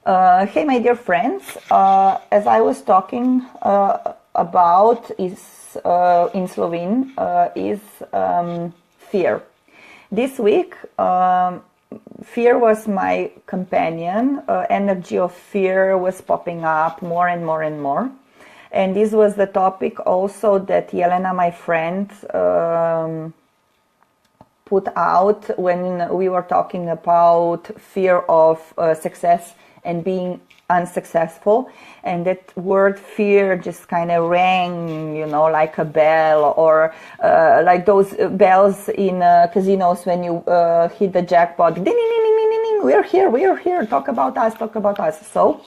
Hey, my dear friends. As I was talking about is in Slovene is fear. This week, fear was my companion. Energy of fear was popping up more and more and more. And this was the topic also that Jelena, my friend, put out when we were talking about fear of success and being unsuccessful. And that word fear just kind of rang, you know, like a bell, or like those bells in casinos when you hit the jackpot. Ding, ding, ding, ding, ding, ding. We are here. Talk about us, talk about us. So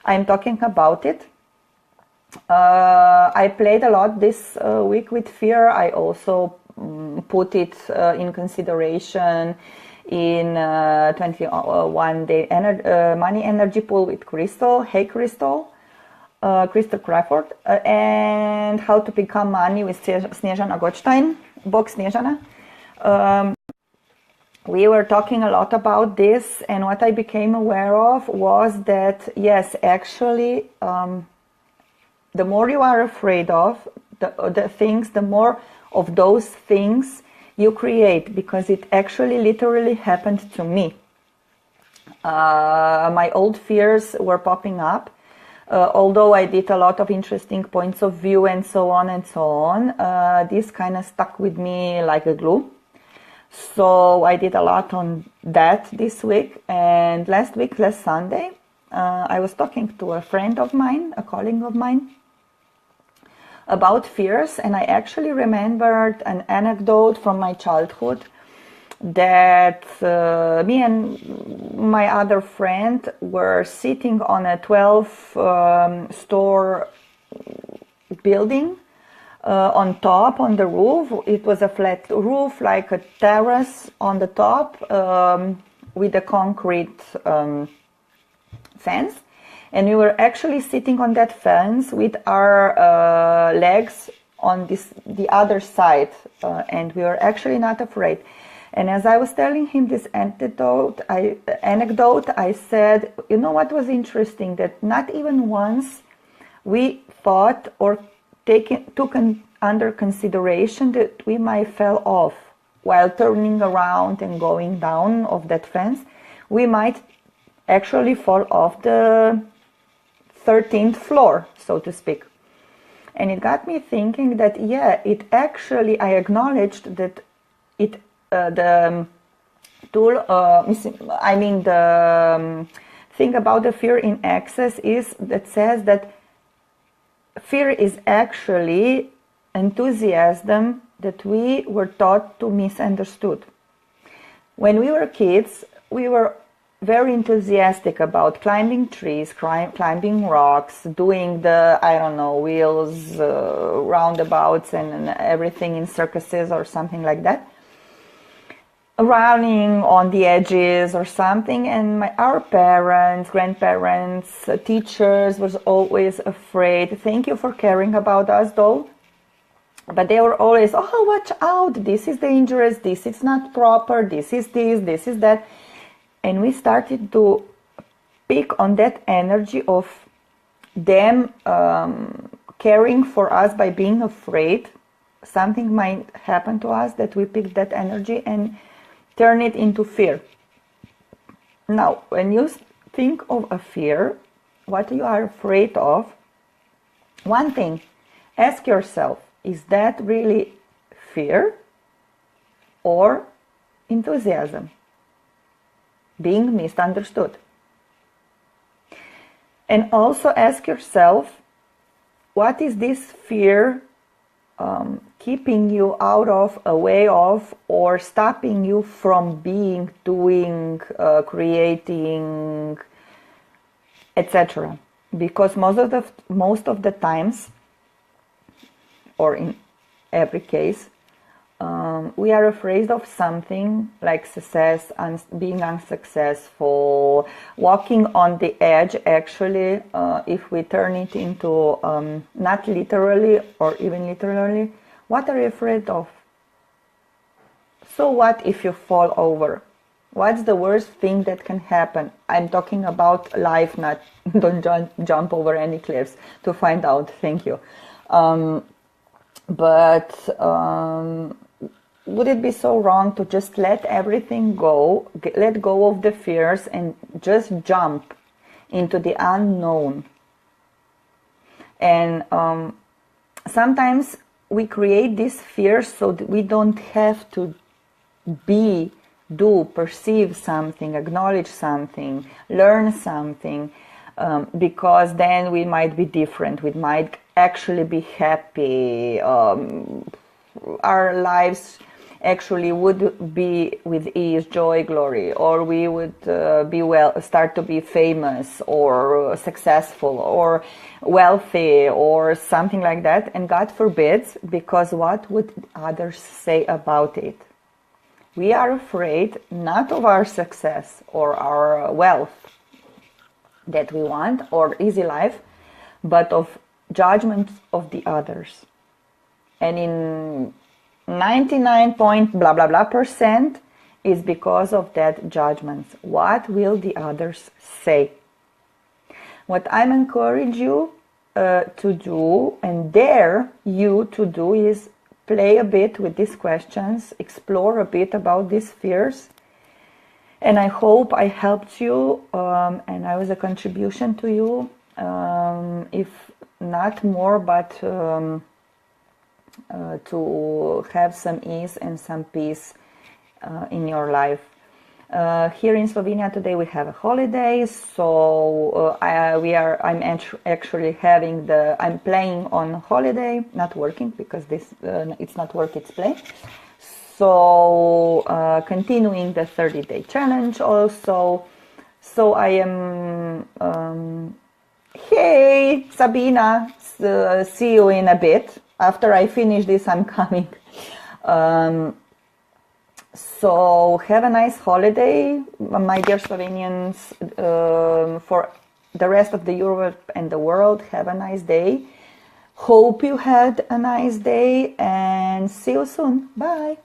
I'm talking about it. I played a lot this week with fear. I also put it in consideration in 21-day money energy pool with Crystal. Hey, Crystal. Crystal Crawford. And how to become money with Snežana Gottstein. Bog Snežana. We were talking a lot about this, and what I became aware of was that, yes, actually, the more you are afraid of the things, the more of those things you create, because it actually literally happened to me. My old fears were popping up, although I did a lot of interesting points of view and so on and so on. This kind of stuck with me like a glue. So I did a lot on that this week. And last Sunday, I was talking to a friend of mine, a colleague of mine, about fears, and I actually remembered an anecdote from my childhood that me and my other friend were sitting on a 12-store building on top, on the roof. It was a flat roof, like a terrace on the top with a concrete fence. And we were actually sitting on that fence with our legs on the other side, and we were actually not afraid. And as I was telling him this anecdote, I said, you know what was interesting? That not even once we thought or took under consideration that we might fall off while turning around and going down of that fence. We might actually fall off the 13th floor, so to speak. And it got me thinking that, yeah, it actually, I acknowledged that it, the tool, the thing about the fear in excess is that says that fear is actually enthusiasm that we were taught to misunderstood. When we were kids, we were very enthusiastic about climbing trees, climbing rocks, doing the, wheels, roundabouts and everything in circuses or something like that. Running on the edges or something. And our parents, grandparents, teachers was always afraid. Thank you for caring about us though. But they were always, oh, watch out, this is dangerous, this is not proper, this is that. And we started to pick on that energy of them caring for us by being afraid something might happen to us, that we pick that energy and turn it into fear. Now, when you think of a fear, what you are afraid of, one thing, ask yourself, is that really fear or enthusiasm? Being misunderstood. And also ask yourself, what is this fear keeping you out of, away of, or stopping you from being, doing, creating, etc. Because most of the times, or in every case, we are afraid of something like success, being unsuccessful, walking on the edge. Actually, if we turn it into not literally or even literally, what are you afraid of? So what if you fall over? What's the worst thing that can happen? I'm talking about life, not don't jump over any cliffs to find out. Thank you. Would it be so wrong to just let everything go, let go of the fears and just jump into the unknown? And sometimes we create these fears so that we don't have to perceive something, acknowledge something, learn something, because then we might be different. We might actually be happy. Our lives actually would be with ease, joy, glory, or we would start to be famous or successful or wealthy or something like that. And God forbids, because what would others say about it? We are afraid not of our success or our wealth that we want or easy life, but of judgment of the others. And in 99 point blah blah blah % is because of that judgment. What will the others say? What I'm encourage you to do and dare you to do is play a bit with these questions, explore a bit about these fears, and I hope I helped you and I was a contribution to you, if not more, but to have some ease and some peace in your life. Here in Slovenia today we have a holiday, so I'm actually I'm playing on holiday, not working, because this it's not work, it's play. So continuing the 30-day challenge also. So I am hey Sabina, see you in a bit. After I finish this, I'm coming. So have a nice holiday, my dear Slovenians. For the rest of the Europe and the world, have a nice day. Hope you had a nice day and see you soon. Bye.